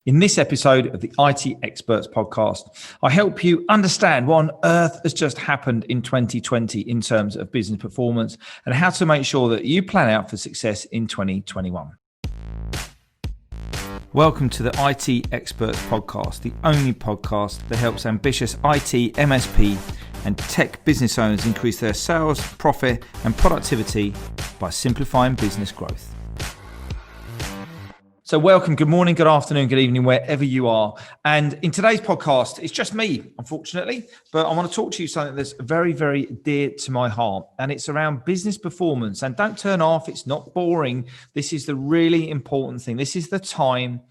In this episode of the IT Experts podcast, I help you understand what on earth has just happened in 2020 in terms of business performance and how to make sure that you plan out for success in 2021. Welcome to the IT Experts podcast, the only podcast that helps ambitious IT, MSP and tech business owners increase their sales, profit and productivity by simplifying business growth. So welcome, good morning, good afternoon, good evening, wherever you are. And in today's podcast, it's just me, unfortunately, but I want to talk to you something that's very, very dear to my heart. And it's around business performance. And don't turn off, it's not boring. This is the really important thing. This is the time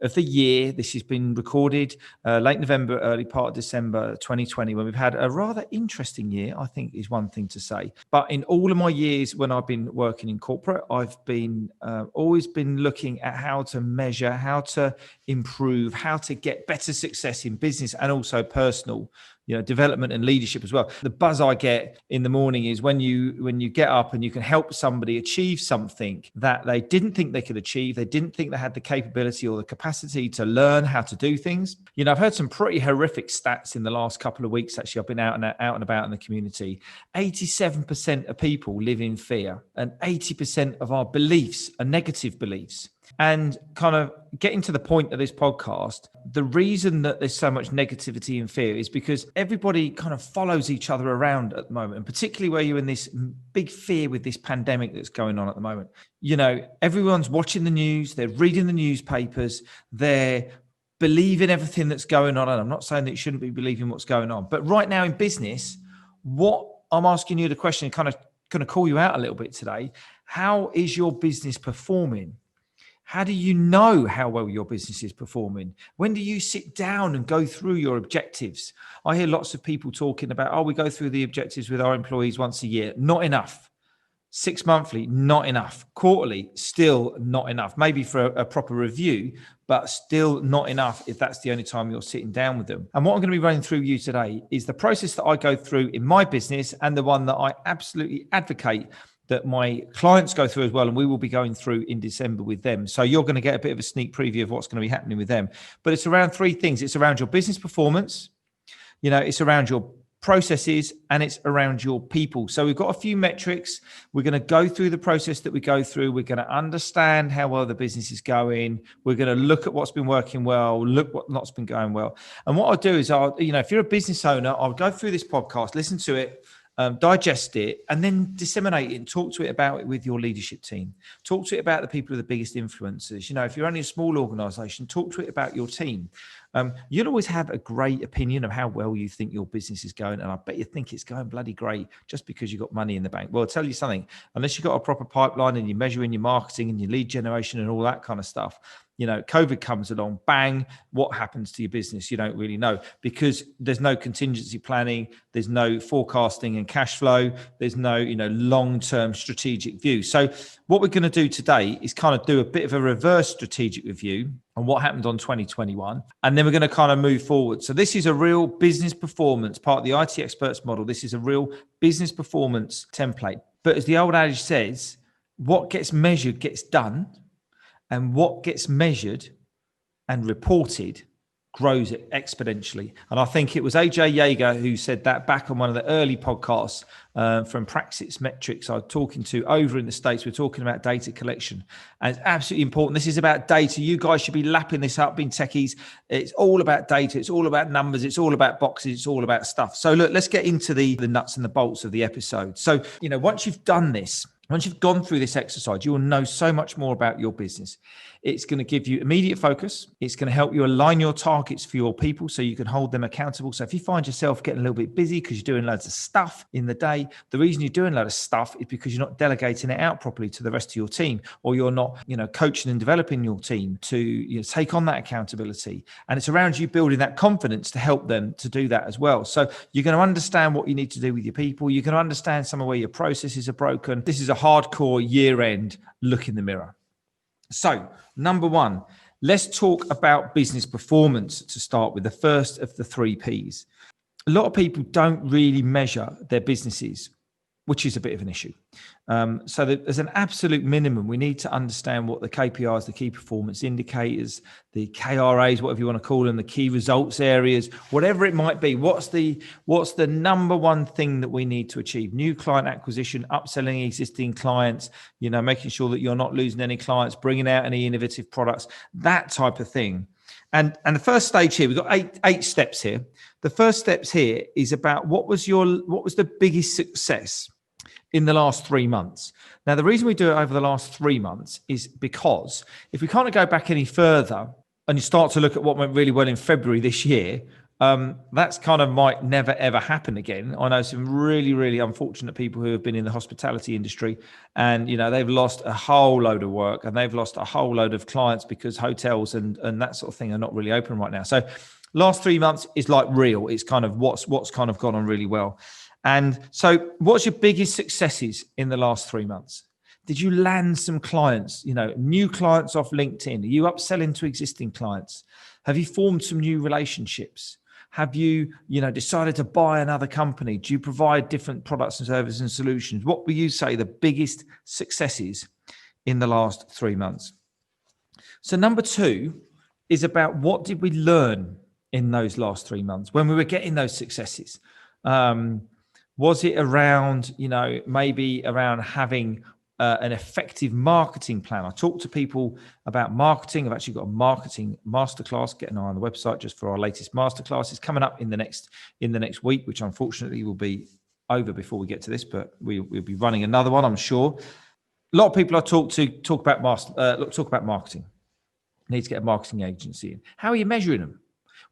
of the year. This has been recorded late November, early part of December 2020, when we've had a rather interesting year, I think is one thing to say. But in all of my years when I've been working in corporate, I've been always been looking at how to measure, how to improve, how to get better success in business and also personal, development and leadership as well. The buzz I get in the morning is when you get up and you can help somebody achieve something that they didn't think they could achieve. They didn't think they had the capability or the capacity to learn how to do things. I've heard some pretty horrific stats in the last couple of weeks. Actually, I've been out and about in the community. 87% of people live in fear, and 80% of our beliefs are negative beliefs. And kind of getting to the point of this podcast, the reason that there's so much negativity and fear is because everybody kind of follows each other around at the moment, and particularly where you're in this big fear with this pandemic that's going on at the moment. Everyone's watching the news, they're reading the newspapers, they're believing everything that's going on. And I'm not saying that you shouldn't be believing what's going on, but right now in business, what I'm asking you the question, kind of going to call you out a little bit today. How is your business performing? How do you know how well your business is performing? When do you sit down and go through your objectives? I hear lots of people talking about, we go through the objectives with our employees once a year. Not enough. 6 monthly, not enough. Quarterly, still not enough. Maybe for a proper review, but still not enough if that's the only time you're sitting down with them. And what I'm going to be running through you today is the process that I go through in my business and the one that I absolutely advocate that my clients go through as well, and we will be going through in December with them. So you're going to get a bit of a sneak preview of what's going to be happening with them. But it's around three things. It's around your business performance, it's around your processes, and it's around your people. So we've got a few metrics. We're going to go through the process that we go through. We're going to understand how well the business is going. We're going to look at what's been working well, look what not's been going well. And what I'll do is if you're a business owner, I'll go through this podcast, listen to it, digest it, and then disseminate it and talk to it about it with your leadership team. Talk to it about the people who are the biggest influencers. If you're only a small organization, talk to it about your team. You'll always have a great opinion of how well you think your business is going. And I bet you think it's going bloody great just because you've got money in the bank. Well, I'll tell you something, unless you've got a proper pipeline and you're measuring your marketing and your lead generation and all that kind of stuff, COVID comes along, bang, what happens to your business? You don't really know, because there's no contingency planning, there's no forecasting and cash flow, there's no, long-term strategic view. So what we're going to do today is kind of do a bit of a reverse strategic review on what happened on 2021. And then we're going to kind of move forward. So this is a real business performance, part of the IT Experts model. This is a real business performance template. But as the old adage says, what gets measured gets done. And what gets measured and reported grows exponentially. And I think it was AJ Yeager who said that back on one of the early podcasts from Praxis Metrics I was talking to over in the States. We're talking about data collection. And it's absolutely important. This is about data. You guys should be lapping this up, being techies. It's all about data. It's all about numbers. It's all about boxes. It's all about stuff. So look, let's get into the nuts and the bolts of the episode. So, once you've done this, once you've gone through this exercise, you will know so much more about your business. It's going to give you immediate focus. It's going to help you align your targets for your people so you can hold them accountable. So if you find yourself getting a little bit busy because you're doing loads of stuff in the day, the reason you're doing a lot of stuff is because you're not delegating it out properly to the rest of your team, or you're not, coaching and developing your team to take on that accountability. And it's around you building that confidence to help them to do that as well. So you're going to understand what you need to do with your people. You're going to understand some of where your processes are broken. This is a hardcore year-end look in the mirror. So, number one, let's talk about business performance to start with, the first of the 3 Ps. A lot of people don't really measure their businesses. which is a bit of an issue. So there's an absolute minimum. We need to understand what the KPIs, the key performance indicators, the KRAs, whatever you want to call them, the key results areas, whatever it might be. What's the number one thing that we need to achieve? New client acquisition, upselling existing clients, making sure that you're not losing any clients, bringing out any innovative products, that type of thing. And the first stage here, we've got eight steps here. The first steps here is about what was the biggest success in the last 3 months. Now, the reason we do it over the last 3 months is because if we can't go back any further and you start to look at what went really well in February this year, that's kind of might never, ever happen again. I know some really, really unfortunate people who have been in the hospitality industry and, they've lost a whole load of work and they've lost a whole load of clients because hotels and that sort of thing are not really open right now. So last 3 months is like real. It's kind of what's kind of gone on really well. And so what's your biggest successes in the last 3 months? Did you land some clients, new clients off LinkedIn? Are you upselling to existing clients? Have you formed some new relationships? Have you, decided to buy another company? Do you provide different products and services and solutions? What would you say the biggest successes in the last 3 months? So number 2 is about what did we learn in those last 3 months when we were getting those successes? Was it around, maybe around having an effective marketing plan? I talk to people about marketing. I've actually got a marketing masterclass. Get an eye on the website just for our latest masterclass. It's coming up in the next week, which unfortunately will be over before we get to this, but we'll be running another one, I'm sure. A lot of people I talk to talk about marketing. Need to get a marketing agency in. How are you measuring them?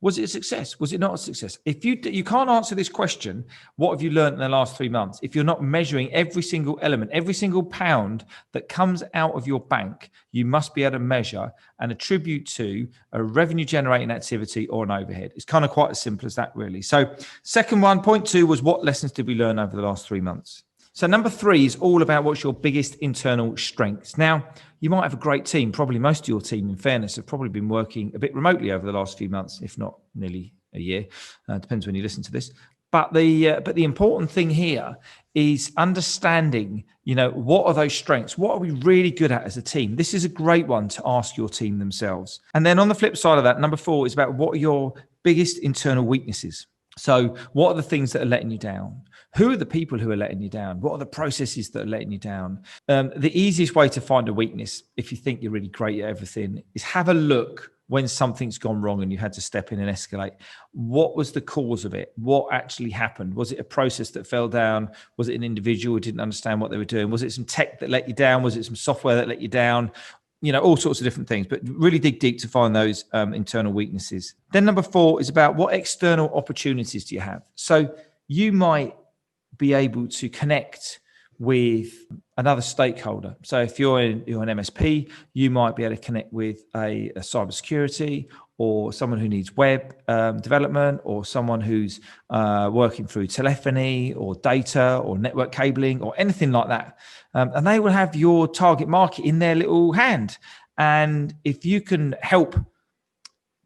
Was it a success? Was it not a success? If you can't answer this question, what have you learned in the last 3 months? If you're not measuring every single element, every single pound that comes out of your bank, you must be able to measure and attribute to a revenue generating activity or an overhead. It's kind of quite as simple as that, really. So second one, point 2 was what lessons did we learn over the last 3 months? So number 3 is all about what's your biggest internal strengths. Now, you might have a great team. Probably most of your team, in fairness, have probably been working a bit remotely over the last few months, if not nearly a year. Depends when you listen to this. But the important thing here is understanding, what are those strengths? What are we really good at as a team? This is a great one to ask your team themselves. And then on the flip side of that, number 4 is about what are your biggest internal weaknesses? So what are the things that are letting you down? Who are the people who are letting you down? What are the processes that are letting you down? The easiest way to find a weakness, if you think you're really great at everything, is have a look when something's gone wrong and you had to step in and escalate. What was the cause of it? What actually happened? Was it a process that fell down? Was it an individual who didn't understand what they were doing? Was it some tech that let you down? Was it some software that let you down? All sorts of different things, but really dig deep to find those internal weaknesses. Then number 4 is about what external opportunities do you have? So you might be able to connect with another stakeholder. So if you're an MSP, you might be able to connect with a cybersecurity or someone who needs web development or someone who's working through telephony or data or network cabling or anything like that. And they will have your target market in their little hand. And if you can help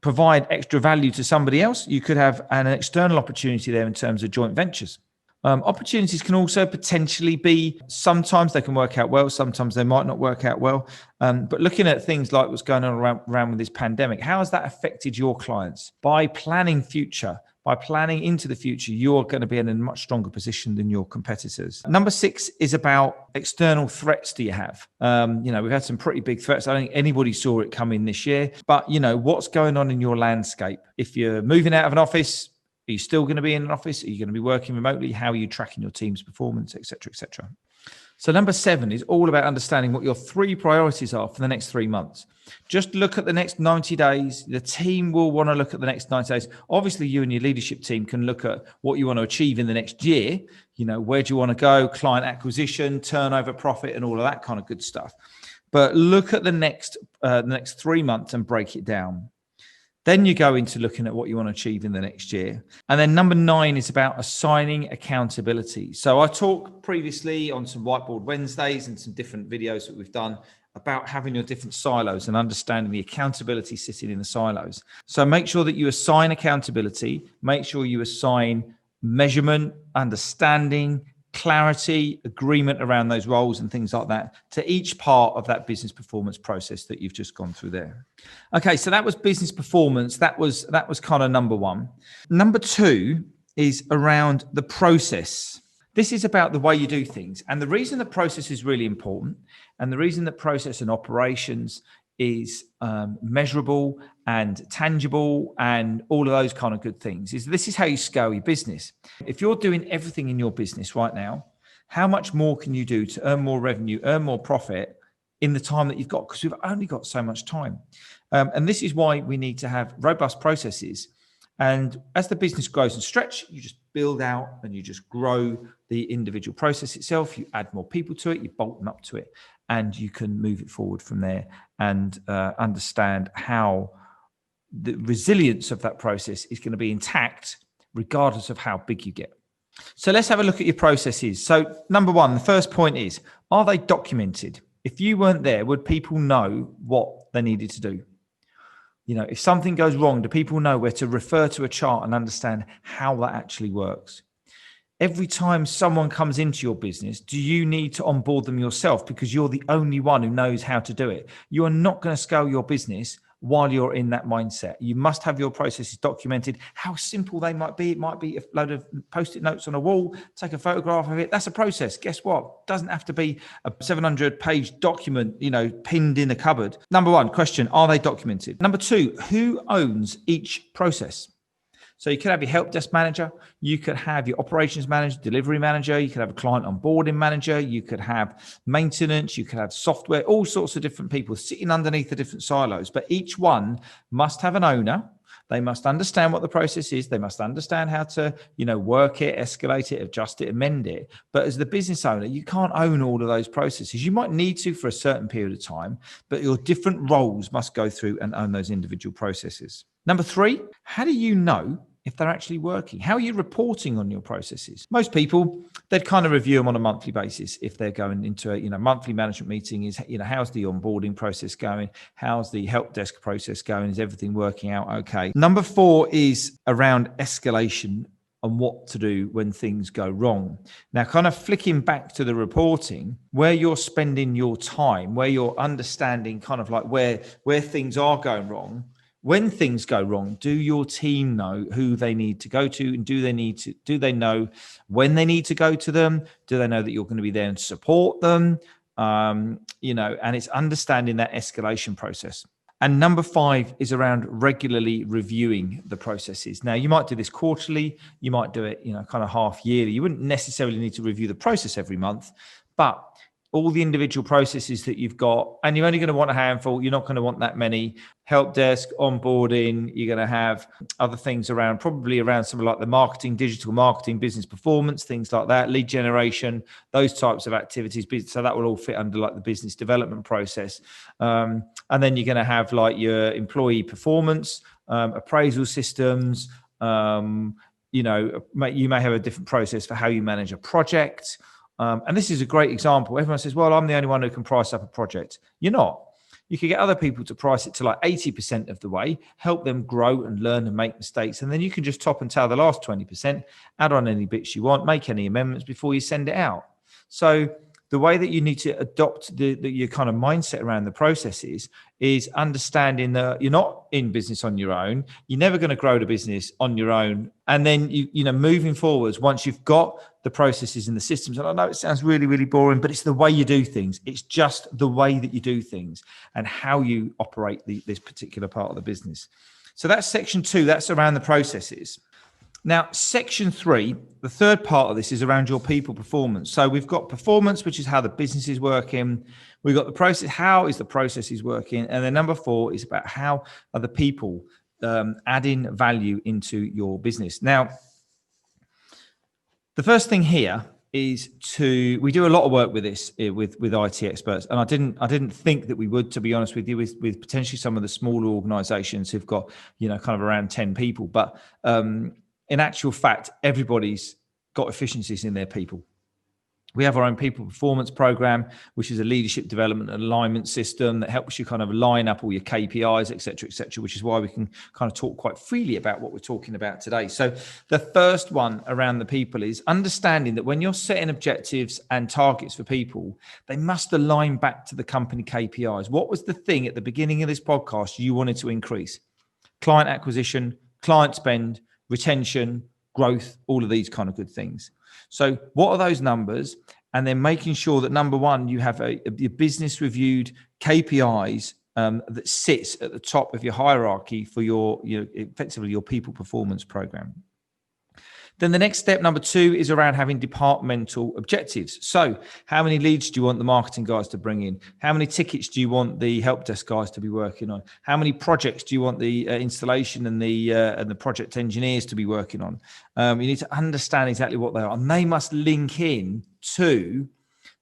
provide extra value to somebody else, you could have an external opportunity there in terms of joint ventures. Opportunities can also potentially be, sometimes they can work out well, sometimes they might not work out well. But looking at things like what's going on around with this pandemic, how has that affected your clients? By planning into the future, you're going to be in a much stronger position than your competitors. Number 6 is about external threats do you have? We've had some pretty big threats. I don't think anybody saw it coming this year, but what's going on in your landscape? If you're moving out of an office, are you still going to be in an office? Are you going to be working remotely? How are you tracking your team's performance, et cetera, et cetera? So number 7 is all about understanding what your 3 priorities are for the next 3 months. Just look at the next 90 days. The team will want to look at the next 90 days. Obviously, you and your leadership team can look at what you want to achieve in the next year. Where do you want to go? Client acquisition, turnover, profit, and all of that kind of good stuff. But look at the next 3 months and break it down. Then you go into looking at what you want to achieve in the next year. And then number 9 is about assigning accountability. So I talked previously on some Whiteboard Wednesdays and some different videos that we've done about having your different silos and understanding the accountability sitting in the silos. So make sure that you assign accountability, make sure you assign measurement, understanding, clarity, agreement around those roles and things like that to each part of that business performance process that you've just gone through there. Okay, so that was business performance. That was kind of number one. Number two is around the process. This is about the way you do things. And the reason the process is really important, and the reason that process and operations is measurable and tangible and all of those kind of good things, is this is how you scale your business. If you're doing everything in your business right now, how much more can you do to earn more revenue, earn more profit in the time that you've got? Because we've only got so much time. And this is why we need to have robust processes. And as the business grows and stretch, you just build out and you just grow the individual process itself. You add more people to it, you bolt them up to it, and you can move it forward from there and understand how the resilience of that process is going to be intact regardless of how big you get. So let's have a look at your processes. So number one, the first point is, are they documented? If you weren't there, would people know what they needed to do? You know, if something goes wrong, do people know where to refer to a chart and understand how that actually works? Every time someone comes into your business, do you need to onboard them yourself because you're the only one who knows how to do it? You are not going to scale your business while you're in that mindset. You must have your processes documented, how simple they might be. It might be a load of post-it notes on a wall, take a photograph of it. That's a process. Guess what? Doesn't have to be a 700-page document, you know, pinned in a cupboard. Number one, question, are they documented? Number two, who owns each process? So you could have your help desk manager, you could have your operations manager, delivery manager, you could have a client onboarding manager, you could have maintenance, you could have software, all sorts of different people sitting underneath the different silos. But each one must have an owner. They must understand what the process is. They must understand how to, you know, work it, escalate it, adjust it, amend it. But as the business owner, you can't own all of those processes. You might need to for a certain period of time, but your different roles must go through and own those individual processes. Number three, how do you know if they're actually working? How are you reporting on your processes? Most people, they'd kind of review them on a monthly basis. If they're going into a, you know, monthly management meeting, is, you know, how's the onboarding process going? How's the help desk process going? Is everything working out okay? Number four is around escalation and what to do when things go wrong. Now, kind of flicking back to the reporting, where you're spending your time, where you're understanding kind of like where things are going wrong. When things go wrong, do your team know who they need to go to? And do they know when they need to go to them? Do they know that you're going to be there and support them? You know, and it's understanding that escalation process. And number five is around regularly reviewing the processes. Now, you might do this quarterly, you might do it, you know, kind of half yearly. You wouldn't necessarily need to review the process every month, but all the individual processes that you've got, and you're only going to want a handful. You're not going to want that many. Help desk, onboarding, you're going to have other things around, probably around something like the marketing, digital marketing, business performance, things like that, lead generation, those types of activities. So that will all fit under like the business development process. And then you're going to have like your employee performance, appraisal systems. You know, you may have a different process for how you manage a project. And this is a great example. Everyone says, well, I'm the only one who can price up a project. You're not. You can get other people to price it to like 80% of the way, help them grow and learn and make mistakes. And then you can just top and tail the last 20%, add on any bits you want, make any amendments before you send it out. So the way that you need to adopt your kind of mindset around the processes is understanding that you're not in business on your own. You're never going to grow the business on your own. And then, you know, moving forwards, once you've got the processes and the systems, and I know it sounds really, really boring, but it's the way you do things. It's just the way that you do things and how you operate this particular part of the business. So that's section two. That's around the processes. Now, section three, the third part of this is around your people performance. So we've got performance, which is how the business is working. We've got the process, how is the process is working? And then number four is about how are the people adding value into your business. Now, the first thing here is we do a lot of work with this with IT experts, and I didn't think that we would, to be honest with you, with potentially some of the smaller organizations who've got, you know, kind of around 10 people, but in actual fact, everybody's got efficiencies in their people. We have our own people performance program, which is a leadership development and alignment system that helps you kind of line up all your KPIs, et cetera, which is why we can kind of talk quite freely about what we're talking about today. So the first one around the people is understanding that when you're setting objectives and targets for people, they must align back to the company KPIs. What was the thing at the beginning of this podcast you wanted to increase? Client acquisition, client spend, retention, growth, all of these kind of good things. So what are those numbers? And then making sure that number one, you have a business reviewed KPIs that sits at the top of your hierarchy for your effectively your people performance program. Then the next step, number two, is around having departmental objectives. So how many leads do you want the marketing guys to bring in? How many tickets do you want the help desk guys to be working on? How many projects do you want the installation and the project engineers to be working on? You need to understand exactly what they are, and they must link in to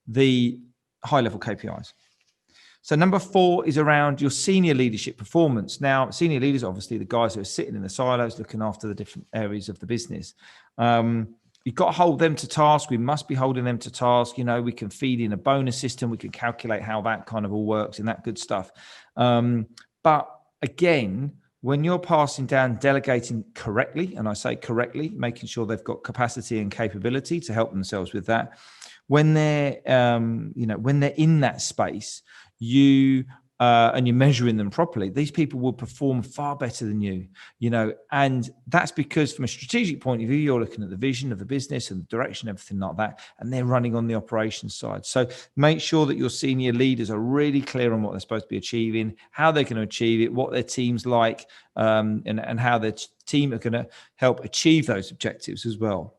the high-level KPIs. So number four is around your senior leadership performance. Now, senior leaders, obviously the guys who are sitting in the silos looking after the different areas of the business. You've got to hold them to task. We must be holding them to task. We can feed in a bonus system. We can calculate how that kind of all works and that good stuff. But again, when you're passing down, delegating correctly, and I say correctly, making sure they've got capacity and capability to help themselves with that. When they're, when they're in that space, and you're measuring them properly, these people will perform far better than you, and that's because from a strategic point of view, you're looking at the vision of the business and the direction, everything like that, and they're running on the operations side. So make sure that your senior leaders are really clear on what they're supposed to be achieving, how they're going to achieve it, what their team's like, and how their team are going to help achieve those objectives as well.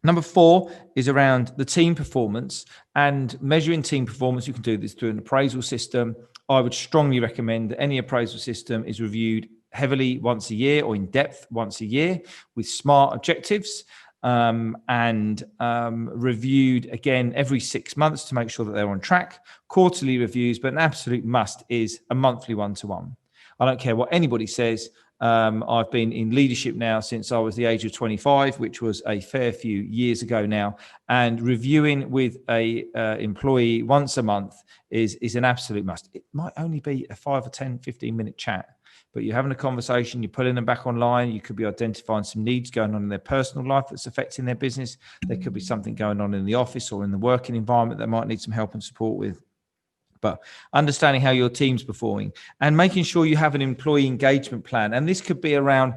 Number four is around the team performance, and measuring team performance. You can do this through an appraisal system. I would strongly recommend that any appraisal system is reviewed heavily once a year or in depth once a year with SMART objectives, and reviewed again every 6 months to make sure that they're on track. Quarterly reviews, but an absolute must is a monthly one-to-one. I don't care what anybody says. I've been in leadership now since I was the age of 25, which was a fair few years ago now. And reviewing with a employee once a month is an absolute must. It might only be a 5 or 10, 15-minute chat, but you're having a conversation, you're pulling them back online. You could be identifying some needs going on in their personal life that's affecting their business. There could be something going on in the office or in the working environment that might need some help and support with. But understanding how your team's performing and making sure you have an employee engagement plan. And this could be around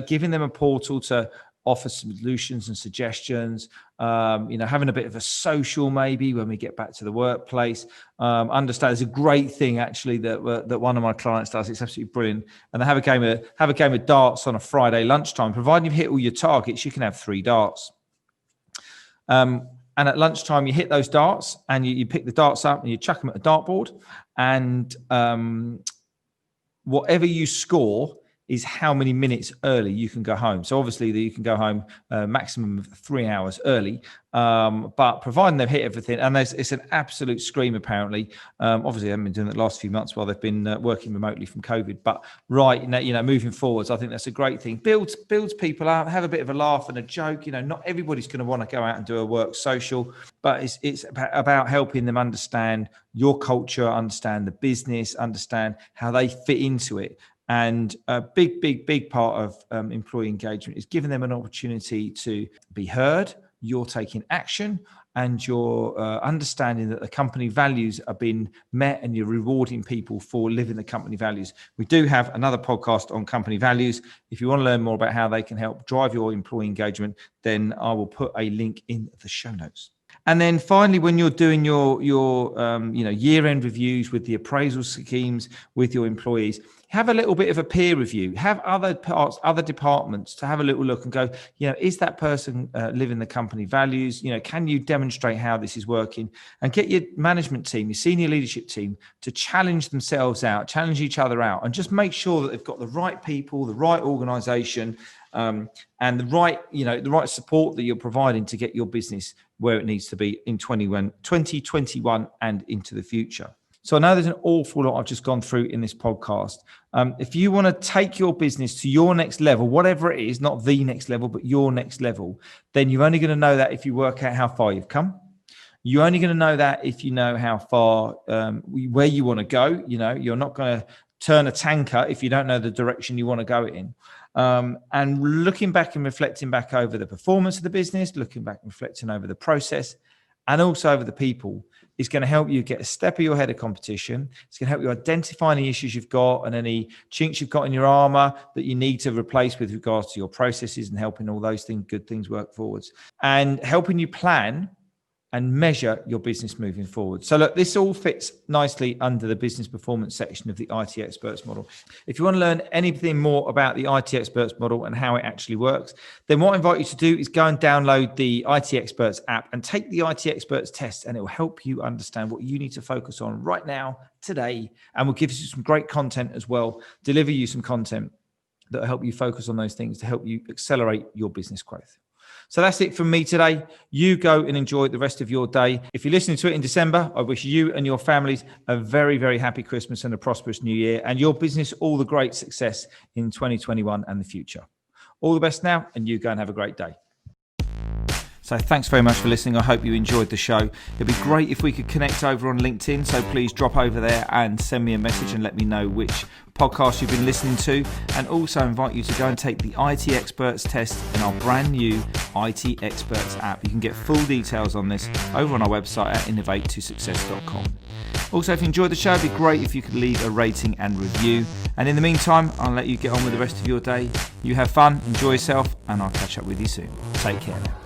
giving them a portal to offer solutions and suggestions, having a bit of a social maybe when we get back to the workplace. Understand it's a great thing actually that one of my clients does. It's absolutely brilliant. And they have a game of darts on a Friday lunchtime. Providing you've hit all your targets, you can have 3 darts. And at lunchtime, you hit those darts and you pick the darts up and you chuck them at a dartboard. And whatever you score is how many minutes early you can go home. So obviously you can go home maximum of 3 hours early, but providing they've hit everything, and it's an absolute scream apparently. Obviously I haven't been doing it the last few months while they've been working remotely from COVID, but moving forwards, I think that's a great thing. Builds people out, have a bit of a laugh and a joke. Not everybody's going to want to go out and do a work social, but it's about helping them understand your culture, understand the business, understand how they fit into it. And a big part of employee engagement is giving them an opportunity to be heard, you're taking action, and you're understanding that the company values are being met and you're rewarding people for living the company values. We do have another podcast on company values. If you want to learn more about how they can help drive your employee engagement, then I will put a link in the show notes. And then finally, when you're doing your year-end reviews with the appraisal schemes with your employees, have a little bit of a peer review. Have other departments to have a little look and go, is that person living the company values? Can you demonstrate how this is working? And get your management team, your senior leadership team, to challenge themselves out, challenge each other out, and just make sure that they've got the right people, the right organisation, and the right support that you're providing to get your business where it needs to be in 2021 and into the future. So I know there's an awful lot I've just gone through in this podcast. If you want to take your business to your next level, whatever it is, not the next level, but your next level, then you're only going to know that if you work out how far you've come. You're only going to know that if you know how far, where you want to go. You're not going to turn a tanker if you don't know the direction you want to go in. And looking back and reflecting back over the performance of the business, looking back and reflecting over the process, and also over the people, is going to help you get a step of your head of competition. It's going to help you identify any issues you've got and any chinks you've got in your armor that you need to replace with regards to your processes, and helping all those things, good things, work forwards, and helping you plan and measure your business moving forward. So look, this all fits nicely under the business performance section of the IT Experts model. If you want to learn anything more about the IT Experts model and how it actually works, then what I invite you to do is go and download the IT Experts app and take the IT Experts test, and it will help you understand what you need to focus on right now, today, and will give you some great content as well, deliver you some content that will help you focus on those things to help you accelerate your business growth. So that's it from me today. You go and enjoy the rest of your day. If you're listening to it in December, I wish you and your families a very, very happy Christmas and a prosperous new year, and your business all the great success in 2021 and the future. All the best now, and you go and have a great day. So thanks very much for listening. I hope you enjoyed the show. It'd be great if we could connect over on LinkedIn. So please drop over there and send me a message and let me know which podcast you've been listening to. And also invite you to go and take the IT Experts test in our brand new IT Experts app. You can get full details on this over on our website at innovate2success.com. Also, if you enjoyed the show, it'd be great if you could leave a rating and review. And in the meantime, I'll let you get on with the rest of your day. You have fun, enjoy yourself, and I'll catch up with you soon. Take care now.